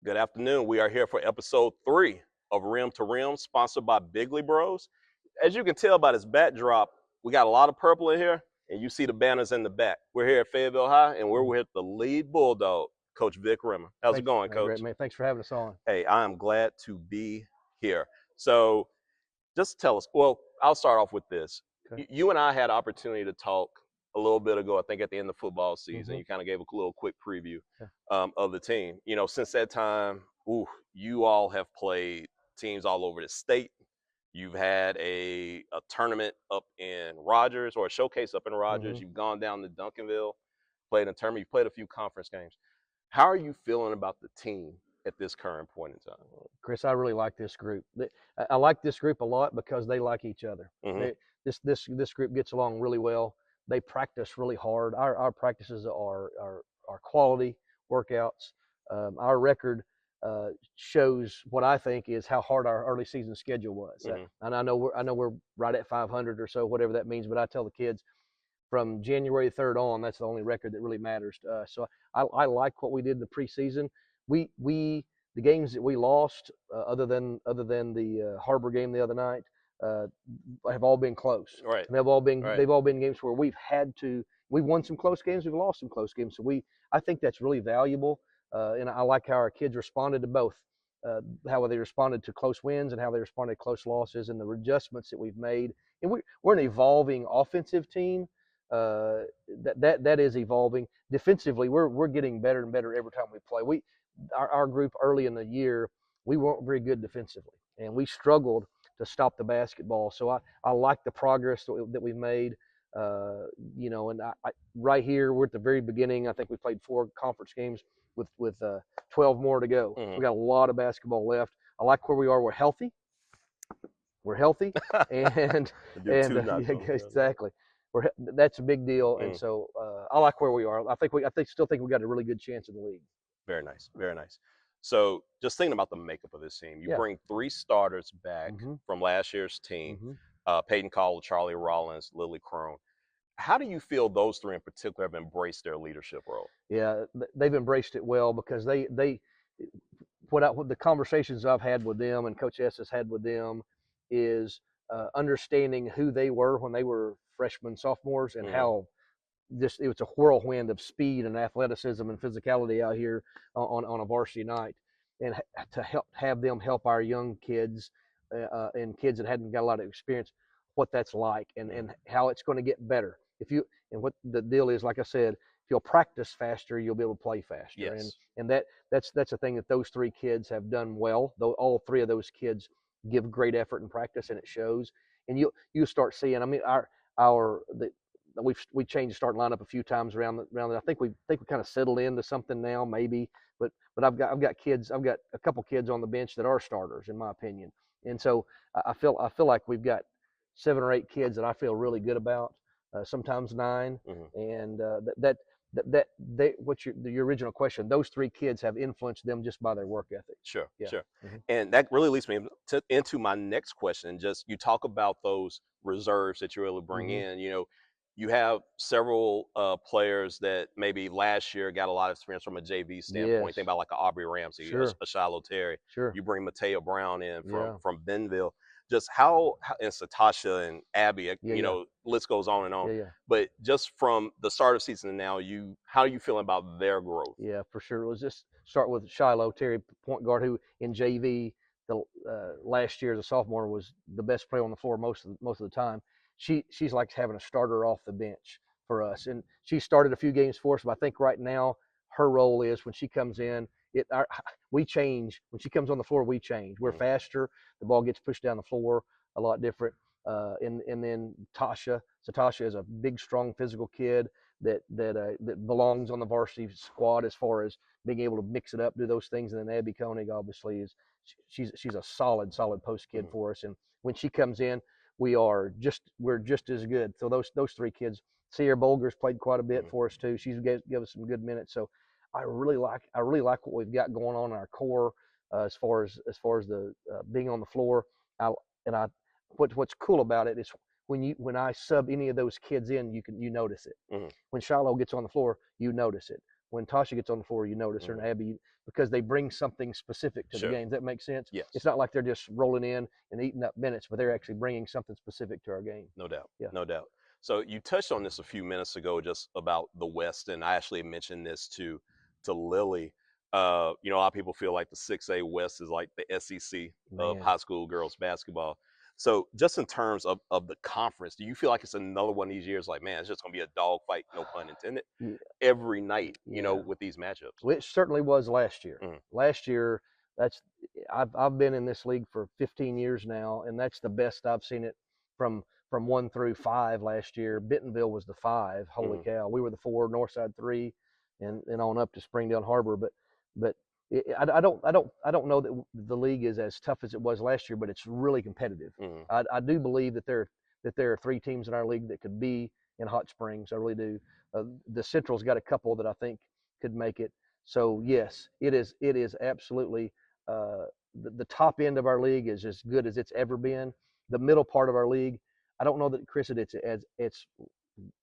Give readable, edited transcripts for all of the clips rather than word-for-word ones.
Good afternoon. We are here for episode 3 of Rim to Rim, sponsored by Bigley Bros. As you can tell by this backdrop, we got a lot of purple in here, and you see the banners in the back. We're here at Fayetteville High, and we're with the lead Bulldog, Coach Vic Rimmer. How's it going, Coach? Great, man. Thanks for having us on. Hey, I am glad to be here. So just tell us, well, I'll start off with this. Okay. You and I had opportunity to talk a little bit ago, I think at the end of football season. Mhm. You kind of gave a little quick preview Yeah. of the team. You know, since that time, you all have played teams all over the state. You've had a tournament up in Rogers, or a showcase up in Rogers. Mhm. You've gone down to Duncanville, played in a tournament. You've played a few conference games. How are you feeling about the team at this current point in time? Chris, I really like this group. I like this group a lot because they like each other. Mhm. This group gets along really well. They practice really hard. Our practices are quality workouts. Our record shows what I think is how hard our early season schedule was. Mhm. And I know we're right at 500 or so, whatever that means. But I tell the kids, from January 3rd on, that's the only record that really matters to us. So I like what we did in the preseason. The games that we lost, other than the Harbor game the other night, have all been close. Right. And they've all been games where we've won some close games, we've lost some close games. So I think that's really valuable, and I like how our kids responded to both. How they responded to close wins and how they responded to close losses, and the adjustments that we've made. And we're an evolving offensive team. That is evolving. Defensively, we're getting better and better every time we play. Our group early in the year, we weren't very good defensively, and we struggled to stop the basketball. So I like the progress that we've made. And right here, we're at the very beginning. I think we played 4 conference games with 12 more to go. Mhm. We got a lot of basketball left. I like where we are. We're healthy, and Do two knock yeah, on the other. exactly. That's a big deal, and Mm. so I like where we are. Still think we got a really good chance in the league. Very nice, very nice. So just thinking about the makeup of this team, you Yeah. bring 3 starters back Mhm. from last year's team, Mhm. Peyton Chyloh, Charley, Rawlins, Lily Crone. How do you feel those 3 in particular have embraced their leadership role? Yeah, they've embraced it well because what the conversations I've had with them and Coach S has had with them is understanding who they were when they were freshmen, sophomores, and Mhm. how it was a whirlwind of speed and athleticism and physicality out here on a varsity night, and to have them help our young kids and kids that hadn't got a lot of experience, what that's like, and how it's going to get better. And what the deal is, like I said, if you'll practice faster, you'll be able to play faster. Yes. And that's a thing that those 3 kids have done well. Though all 3 of those kids give great effort in practice, and it shows. And you start seeing. I mean, we changed the starting lineup a few times around. I think we kind of settled into something now, maybe. But I've got a couple kids on the bench that are starters, in my opinion. And so I feel like we've got 7 or 8 kids that I feel really good about. Sometimes 9, Mhm. and what's your original question? Those 3 kids have influenced them just by their work ethic. Sure, Yeah. sure. Mhm. And that really leads me into my next question. Just you talk about those reserves that you really bring Mhm. in. You know, you have several players that maybe last year got a lot of experience from a JV standpoint. Yes. Think about like a Aubrey Ramsey, Sure. a Chyloh Terry. Sure. You bring Mateo Brown in Yeah. from Bentonville. Just how and Satasha and Abby, Yeah. list goes on and on. Yeah. But just from the start of the season to now, how are you feeling about their growth? Yeah, for sure. Let's just start with Chyloh Terry, point guard, who in JV the last year as a sophomore was the best player on the floor most of the time. She's like having a starter off the bench for us, and she started a few games for us. But I think right now her role is when she comes in, we change. When she comes on the floor, we change. We're faster. The ball gets pushed down the floor a lot different. And then Satasha is a big, strong, physical kid that belongs on the varsity squad as far as being able to mix it up, do those things. And then Abby Koenig obviously she's a solid post kid for us. And when she comes in, we're just as good. So those 3 kids. Sierra Bolger's played quite a bit for us too. She's give us some good minutes. So I really like what we've got going on in our core as far as the being on the floor. What's cool about it is when I sub any of those kids in, you notice it. Mhm. When Chyloh gets on the floor, you notice it. When Tasha gets on the floor, you notice her, and Abby. because they bring something specific to Sure. the game. Does that make sense? Yes. It's not like they're just rolling in and eating up minutes, but they're actually bringing something specific to our game. No doubt. Yeah. No doubt. So you touched on this a few minutes ago, just about the West, and I actually mentioned this to Lily. You know, a lot of people feel like the 6A West is like the SEC of Man. high school girls basketball. So just in terms of the conference, do you feel like it's another one of these years? Like, man, it's just gonna be a dogfight, no pun intended, Yeah. every night. You know, Yeah. with these matchups. Well, it certainly was last year. Mhm. Last year, that's I've been in this league for 15 years now, and that's the best I've seen it from 1 through 5 last year. Bentonville was the 5. Holy Mhm. cow, we were the 4, Northside 3, and on up to Springdale and Harbor. But I don't know that the league is as tough as it was last year, but it's really competitive. Mhm. I do believe that there are 3 teams in our league that could be in Hot Springs. I really do. The Central's got a couple that I think could make it. So yes, it is absolutely the top end of our league is as good as it's ever been. The middle part of our league, I don't know that Chris, it's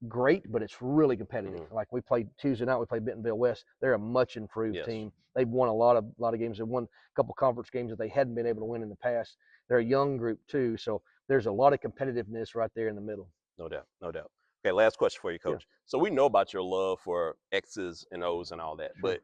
great, but it's really competitive. Mhm. Like we played Tuesday night, we played Bentonville West. They're a much improved Yes. team. They've won a lot of games. They've won a couple conference games that they hadn't been able to win in the past. They're a young group too, so there's a lot of competitiveness right there in the middle. No doubt. No doubt. Okay, last question for you, Yeah. Coach. So we know about your love for X's and O's and all that, Sure.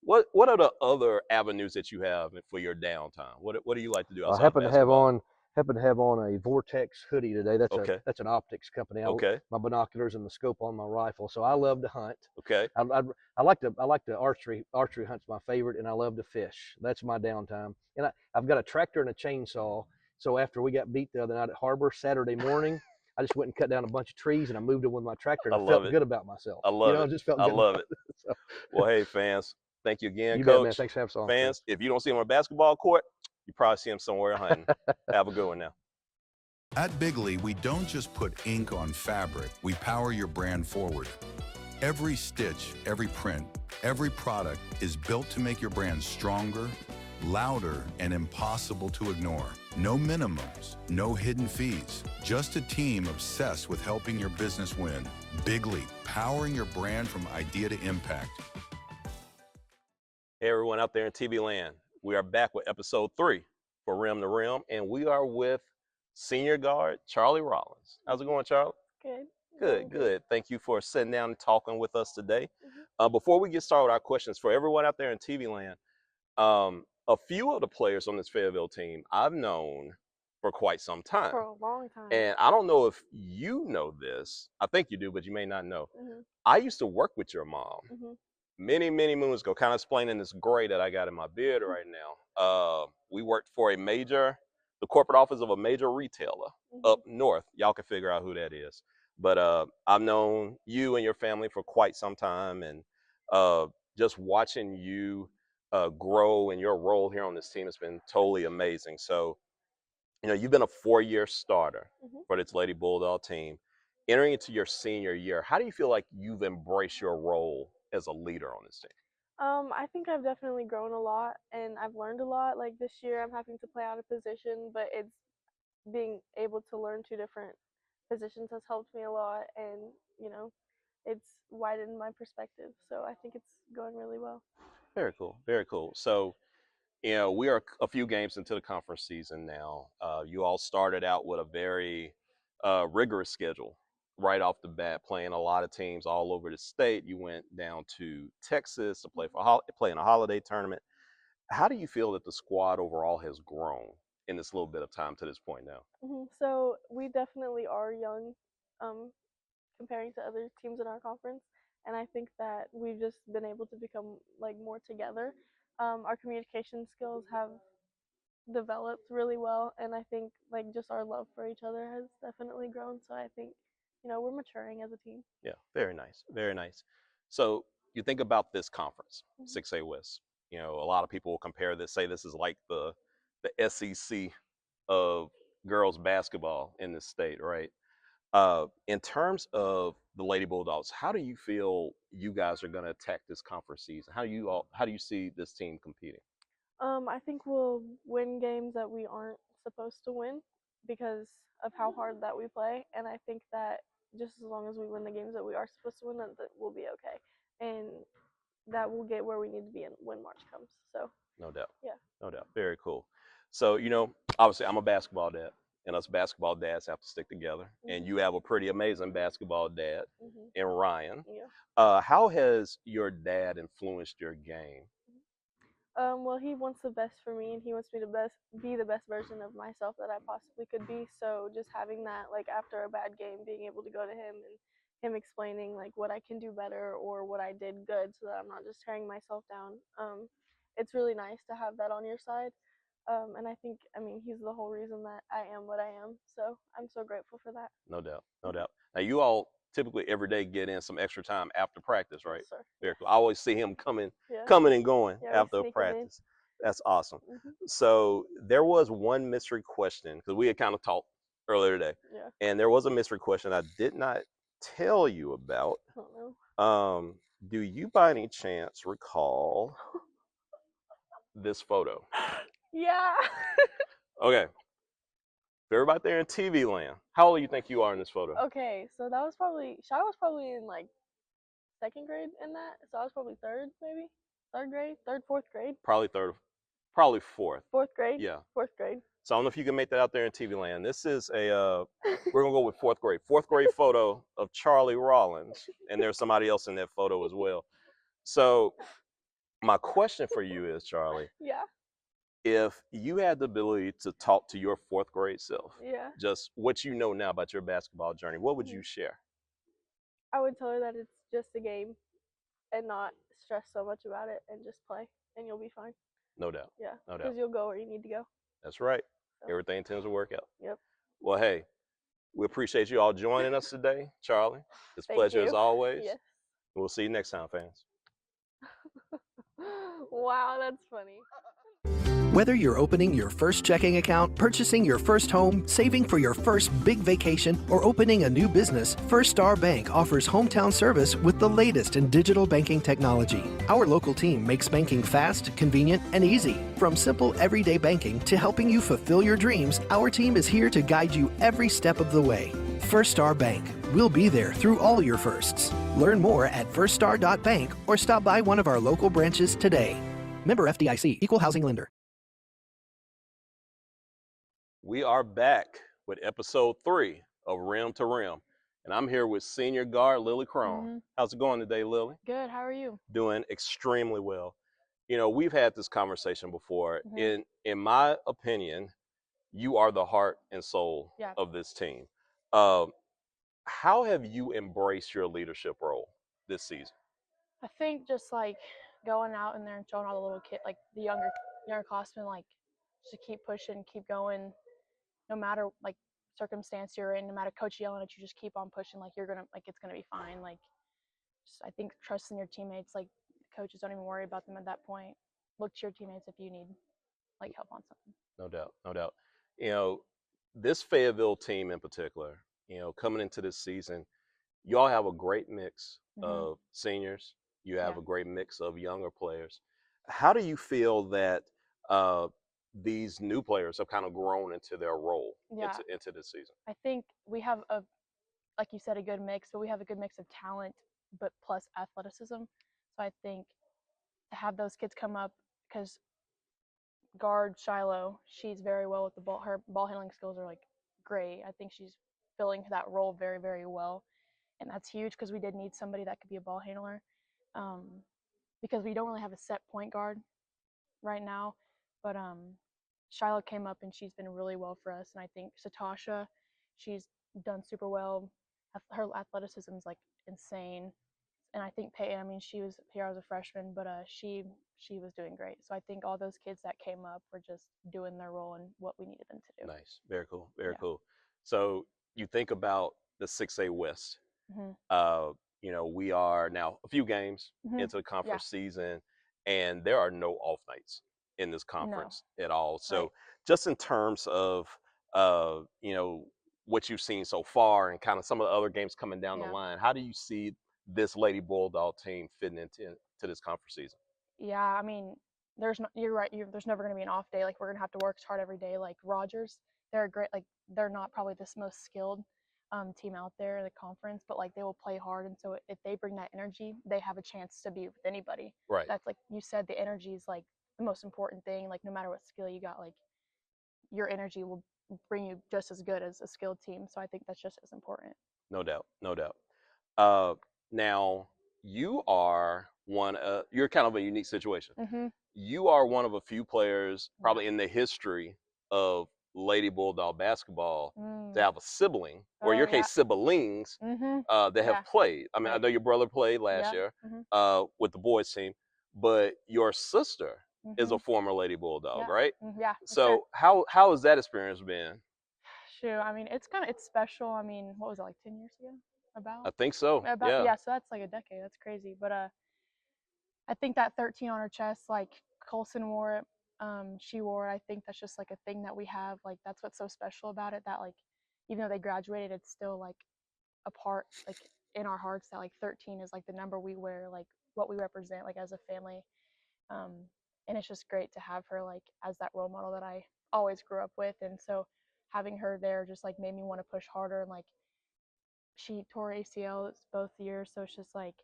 but what are the other avenues that you have for your downtime? What do you like to do I outside of basketball? happen to have on a Vortex hoodie today. Okay. That's an optics company. Okay. My binoculars and the scope on my rifle. So I love to hunt. Okay. I like to archery. Archery hunt's my favorite, and I love to fish. That's my downtime. And I've got a tractor and a chainsaw. So after we got beat the other night at Harbor Saturday morning, I just went and cut down a bunch of trees and I moved them with my tractor, I and I felt love it. good about myself. I love I it. just felt I good love about it. it. So, Well, hey, fans, thank you again, you bet, man. Coach. Thanks for having us on, Fans, Chris. if you don't see him on a basketball court, you probably see him somewhere hunting. Have a good one now. At Bigley, we don't just put ink on fabric, we power your brand forward. Every stitch, every print, every product is built to make your brand stronger, louder, and impossible to ignore. No minimums, no hidden fees, just a team obsessed with helping your business win. Bigley, powering your brand from idea to impact. Hey, everyone out there in TV land. We are back with episode 3 for Rim to Rim, and we are with senior guard Charley Rawlins. How's it going, Charley? Good. Good, good. Thank you for sitting down and talking with us today. Mhm. Before we get started with our questions, for everyone out there in TV land, a few of the players on this Fayetteville team I've known for quite some time. For a long time. And I don't know if you know this. I think you do, but you may not know. Mhm. I used to work with your mom Mhm. many, many moons ago, kind of explaining this gray that I got in my beard right now. We worked for the corporate office of a major retailer up north. Y'all can figure out who that is. But I've known you and your family for quite some time, and just watching you grow and your role here on this team has been totally amazing. So, you know, you've been a 4-year starter Mhm. for this Lady Bulldog team. Entering into your senior year, how do you feel like you've embraced your role as a leader on this team? I think I've definitely grown a lot and I've learned a lot. Like this year, I'm having to play out of position, but it's being able to learn 2 different positions has helped me a lot, and it's widened my perspective. So I think it's going really well. Very cool. Very cool. So, you know, we are a few games into the conference season now. You all started out with a very rigorous schedule right off the bat, playing a lot of teams all over the state. You went down to Texas to play in a holiday tournament. How do you feel that the squad overall has grown in this little bit of time to this point now? So we definitely are young, um, comparing to other teams in our conference, and I think that we've just been able to become like more together. Our communication skills have developed really well, and I think like just our love for each other has definitely grown. So I think we're maturing as a team. Yeah, very nice, very nice. So you think about this conference, Mhm. 6A West. You know, a lot of people will compare this, say this is like the SEC of girls basketball in the state, right? In terms of the Lady Bulldogs, how do you feel you guys are going to attack this conference season? How do you see this team competing? I think we'll win games that we aren't supposed to win because of how hard that we play, and I think that just as long as we win the games that we are supposed to win, that we'll be okay. And that we'll get where we need to be when March comes. So No doubt. yeah. No doubt. Very cool. So, obviously I'm a basketball dad, and us basketball dads have to stick together. And you have a pretty amazing basketball dad in Ryan. Yeah. How has your dad influenced your game? Well, he wants the best for me, and he wants me to be the best version of myself that I possibly could be. So just having that, like after a bad game, being able to go to him and him explaining like what I can do better or what I did good, so that I'm not just tearing myself down. It's really nice to have that on your side. And I think, I mean, he's the whole reason that I am what I am. So I'm so grateful for that. No doubt. No doubt. Now, you all typically every day get in some extra time after practice, right? Yes, sir. Very cool. I always see him coming Yeah. and going Yeah, we after sneak 'em in. practice. That's awesome. So there was one mystery question, because we had kind of talked earlier today, Yeah. and there was a mystery question I did not tell you about. I don't know. Do you by any chance recall this photo? Yeah. Okay. For everybody there in TV land, how old do you think you are in this photo? Okay, so that was probably Chyloh was probably in like second grade in that, so I was probably third, maybe third grade, fourth grade, Probably third, probably fourth. fourth grade. Yeah. Fourth grade. So I don't know if you can make that out there in TV land. This is we're gonna go with fourth grade photo of Charley Rawlins, and there's somebody else in that photo as well. So my question for you is, Charley, Yeah. if you had the ability to talk to your fourth grade self, Yeah. just what you know now about your basketball journey, what would you share? I would tell her that it's just a game and not stress so much about it and just play and you'll be fine. No doubt. Yeah. No doubt. Because you'll go where you need to go. That's right. So. Everything tends to work out. Yep. Well, hey, we appreciate you all joining us today, Charley. It's a pleasure as always. Yes. We'll see you next time, fans. Wow, that's funny. Whether you're opening your first checking account, purchasing your first home, saving for your first big vacation, or opening a new business, First Star Bank offers hometown service with the latest in digital banking technology. Our local team makes banking fast, convenient, and easy. From simple everyday banking to helping you fulfill your dreams, our team is here to guide you every step of the way. First Star Bank. We'll be there through all your firsts. Learn more at firststar.bank or stop by one of our local branches today. Member FDIC, Equal Housing Lender. We are back with episode 3 of Rim to Rim, and I'm here with senior guard Lily Crone. How's it going today, Lily? Good. How are you? Doing extremely well. We've had this conversation before. In my opinion, you are the heart and soul of this team. How have you embraced your leadership role this season? I think just like going out in there and showing all the little kids, like the younger classmen, like to keep pushing, keep going, no matter like circumstance you're in, no matter coach yelling at you, just keep on pushing. Like it's gonna be fine. Like, just, I think trusting your teammates. Like coaches don't even worry about them at that point. Look to your teammates if you need like help on something. No doubt, no doubt. This Fayetteville team in particular, coming into this season, you all have a great mix of seniors. You have a great mix of younger players. How do you feel that these new players have kind of grown into their role into this season? I think we have like you said, a good mix, but we have a good mix of talent, but plus athleticism. So I think to have those kids come up, because guard Chyloh, she's very well with the ball. Her ball handling skills are like great. I think she's filling that role very, very well. And that's huge because we did need somebody that could be a ball handler, because we don't really have a set point guard right now. But Chyloh came up and she's been really well for us. And I think Satasha, she's done super well. Her athleticism is like insane. And I think Peyton, I mean, she was here as a freshman, but she was doing great. So I think all those kids that came up were just doing their role and what we needed them to do. Nice. Very cool. Very cool. So you think about the 6A West. We are now a few games into the conference season, and there are no off nights in this conference at all. So just in terms of, what you've seen so far and kind of some of the other games coming down the line, how do you see this Lady Bulldog team fitting into this conference season? Yeah, I mean, you're right. There's never going to be an off day. Like, we're going to have to work hard every day. Like Rogers, they're great. Like, they're not probably the most skilled, team out there in the conference, but like they will play hard, and so if they bring that energy, they have a chance to be with anybody. Right. That's like you said, the energy is like the most important thing. Like no matter what skill you got, like your energy will bring you just as good as a skilled team. So I think that's just as important. No doubt. No doubt. Now you are you're kind of a unique situation. Mm-hmm. You are one of a few players Yeah. probably in the history of Lady Bulldog basketball to Mm. have a sibling, or in your Oh, yeah. case, siblings Mm-hmm. that have Yeah. played. I mean, I Right. know your brother played last Yep. year Mm-hmm. with the boys team, but your sister is Mm-hmm. a former Lady Bulldog, Yeah. right? Yeah. For So sure. how has that experience been? Shoot, I mean, it's special. I mean, what was it, like 10 years ago? I think so. About Yeah. yeah. So that's like a decade. That's crazy. But I think that 13 on her chest, like Colson wore it, she wore it. I think that's just like a thing that we have. Like that's what's so special about it. That like even though they graduated, it's still like a part like in our hearts that like 13 is like the number we wear, like what we represent, like as a family. Um, and it's just great to have her like as that role model that I always grew up with. And so having her there just like made me want to push harder. And like she tore ACL both years, so it's just like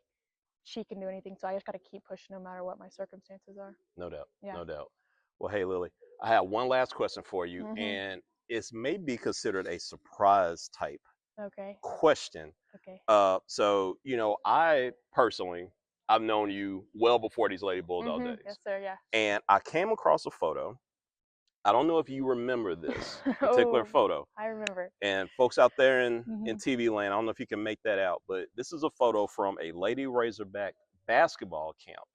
she can do anything. So I just got to keep pushing no matter what my circumstances are. No doubt. Yeah. No doubt. Well, hey, Lily, I have one last question for you, Mhm. and it's maybe considered a surprise type Okay. question. Okay. So, I personally, I've known you well before these Lady Bulldog days. Yes, sir. Yeah. And I came across a photo. I don't know if you remember this particular Oh, photo. I remember. And folks out there in Mhm. TV land, I don't know if you can make that out, but this is a photo from a Lady Razorback basketball camp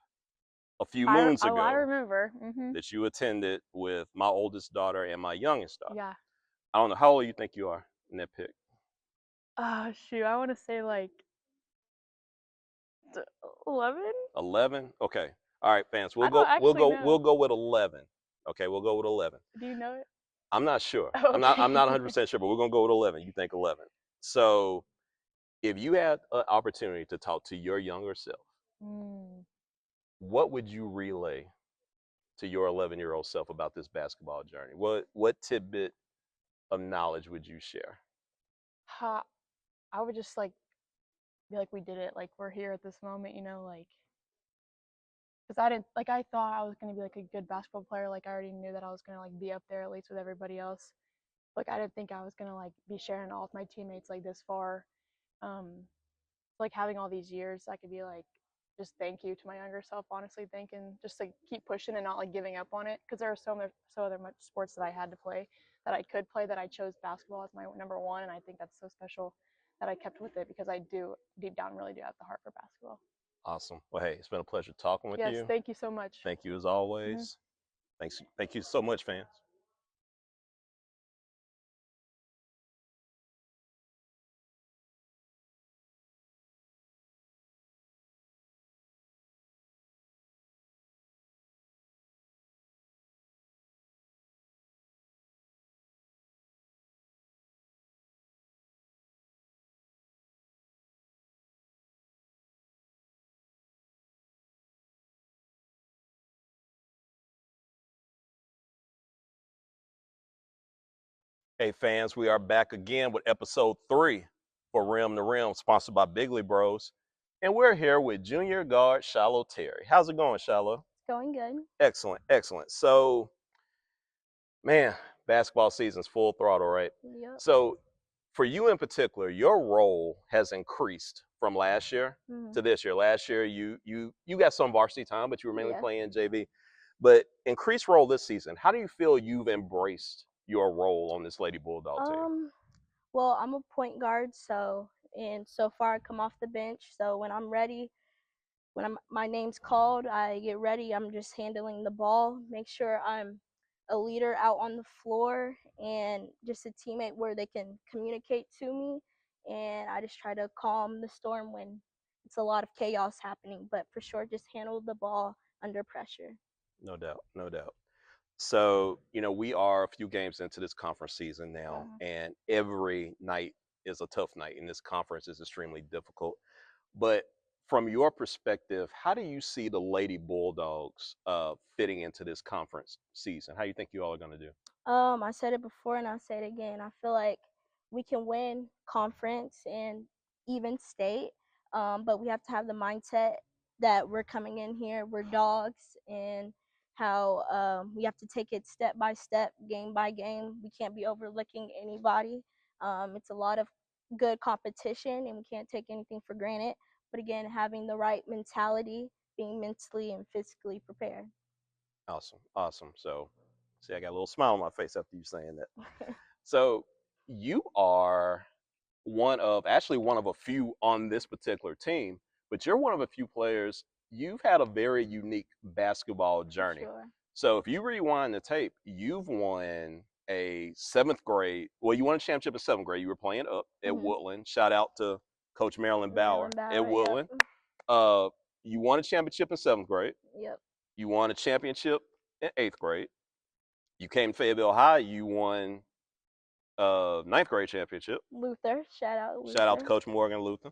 a few moons ago I remember. that you attended with my oldest daughter and my youngest daughter. Yeah. I don't know, how old you think you are in that pic? Oh shoot, I want to say like 11. 11? Okay. All right, fans. I don't actually know. We'll go with 11. Okay, we'll go with 11. Do you know it? I'm not sure. Okay. I'm not 100% sure, but we're going to go with 11. You think 11. So, if you had an opportunity to talk to your younger self, Mm. what would you relay to your 11-year-old self about this basketball journey? What tidbit of knowledge would you share? I would just like be like, we did it. Like we're here at this moment, you know, like because I thought I was gonna be like a good basketball player. Like I already knew that I was gonna like be up there at least with everybody else. Like I didn't think I was gonna like be sharing all with my teammates like this far. Um, like having all these years, I could be like, just thank you to my younger self. Honestly, thinking just like keep pushing and not like giving up on it. Because there are so other much sports that I had to play that I could play that I chose basketball as my number one, and I think that's so special that I kept with it because I do deep down really do have the heart for basketball. Awesome. Well, hey, it's been a pleasure talking with Yes, you. thank you so much. Thank you as always. Thank you so much, fans. Hey, fans, we are back again with episode 3 for Rim to Rim, sponsored by Bigley Bros. And we're here with junior guard Chyloh Terry. How's it going, Chyloh? Going good. Excellent, excellent. So, man, basketball season's full throttle, right? Yep. So, for you in particular, your role has increased from last year Mhm. to this year. Last year, you got some varsity time, but you were mainly Yeah. playing JV. But increased role this season. How do you feel you've embraced your role on this Lady Bulldog team? Well, I'm a point guard, and so far I come off the bench. So when I'm ready, my name's called, I get ready. I'm just handling the ball, make sure I'm a leader out on the floor and just a teammate where they can communicate to me. And I just try to calm the storm when it's a lot of chaos happening, but for sure just handle the ball under pressure. No doubt, no doubt. So, we are a few games into this conference season now, and every night is a tough night, and this conference is extremely difficult. But from your perspective, how do you see the Lady Bulldogs fitting into this conference season? How do you think you all are going to do? I said it before and I'll say it again. I feel like we can win conference and even state, but we have to have the mindset that we're coming in here, we're dogs, and how we have to take it step by step, game by game. We can't be overlooking anybody. It's a lot of good competition, and we can't take anything for granted. But again, having the right mentality, being mentally and physically prepared. Awesome, awesome. So, see, I got a little smile on my face after you saying that. So, you are actually one of a few on this particular team, but you're one of a few players. You've had a very unique basketball journey. Sure. So, if you rewind the tape, you've won a seventh grade. Well, you won a championship in seventh grade. You were playing up at Woodland. Shout out to Coach Marilyn Bauer at Woodland. Yep. You won a championship in seventh grade. Yep. You won a championship in eighth grade. You came to Fayetteville High. You won ninth grade championship. Luther, shout out Luther. Shout out to Coach Morgan Luther.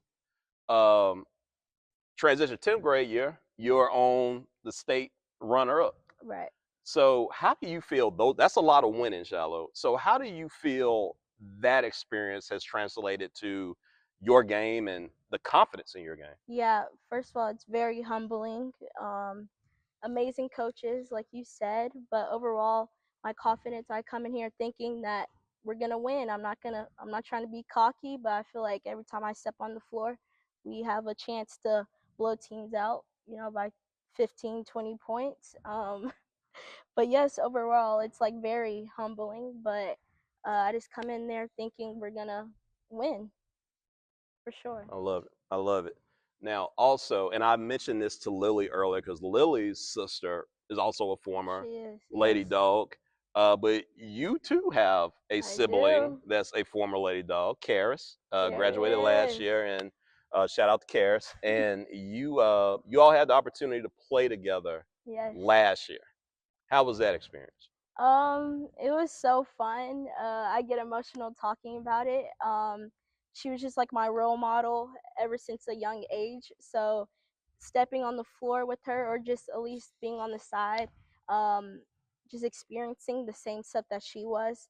Transition 10th grade year, you're on the state runner-up. Right. So how do you feel, though? That's a lot of winning, Chyloh. So how do you feel that experience has translated to your game and the confidence in your game? Yeah, first of all, it's very humbling. Amazing coaches, like you said, but overall, my confidence, I come in here thinking that we're gonna win. I'm not trying to be cocky, but I feel like every time I step on the floor, we have a chance to blow teams out, by 15, 20 points. But yes, overall, it's like very humbling, but I just come in there thinking we're gonna win for sure. I love it. I love it. Now, also, and I mentioned this to Lily earlier because Lily's sister is also a former She is, Lady yes. Dog. But you too have a sibling do. that's a former Lady Dog, Karis, There graduated it last is. year, and shout out to Karis. And you all had the opportunity to play together Yes. last year. How was that experience? It was so fun. I get emotional talking about it. She was just like my role model ever since a young age. So stepping on the floor with her, or just at least being on the side, just experiencing the same stuff that she was.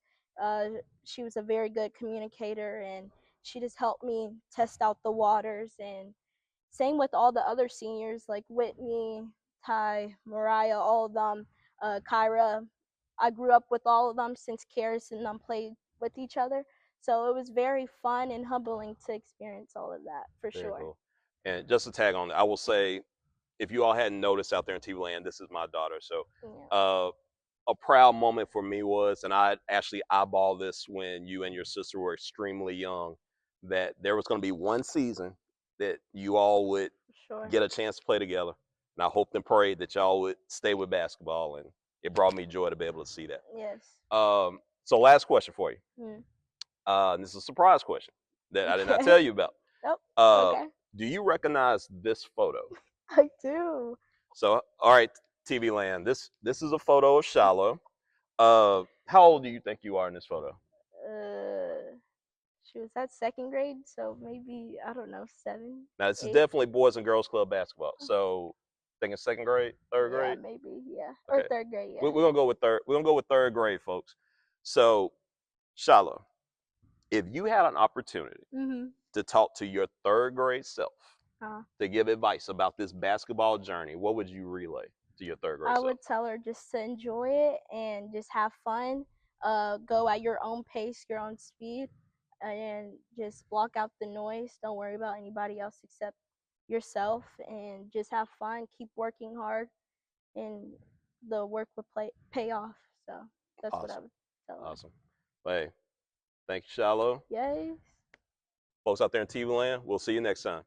She was a very good communicator, and she just helped me test out the waters. And same with all the other seniors like Whitney, Ty, Mariah, all of them, Kyra. I grew up with all of them since Karis and them played with each other. So it was very fun and humbling to experience all of that, for Very sure. cool. And just to tag on that, I will say, if you all hadn't noticed out there in TV land, this is my daughter. So Yeah. a proud moment for me was, and I actually eyeballed this when you and your sister were extremely young, that there was going to be one season that you all would Sure. get a chance to play together. And I hoped and prayed that y'all would stay with basketball, and it brought me joy to be able to see that. Yes. So last question for you. Mm. This is a surprise question that I did not Okay. tell you about. Oh, okay. Do you recognize this photo? I do. So, all right, TV land. This is a photo of Chyloh. How old do you think you are in this photo? She was at second grade, so maybe, I don't know, 7. Now, this is 8. definitely Boys and Girls Club basketball. So, thinking second grade, third grade. Yeah, maybe, yeah, Okay. or third grade. Yeah. We're gonna go with third. We're gonna go with third grade, folks. So, Chyloh, if you had an opportunity to talk to your third grade self, to give advice about this basketball journey, what would you relay to your third grade I self? would tell her just to enjoy it and just have fun. Go at your own pace, your own speed, and just block out the noise. Don't worry about anybody else except yourself, and just have fun. Keep working hard, and the work will pay off. So that's what I would tell her. Awesome. Hey, thank you, Chyloh. Yay. Folks out there in TV land, we'll see you next time.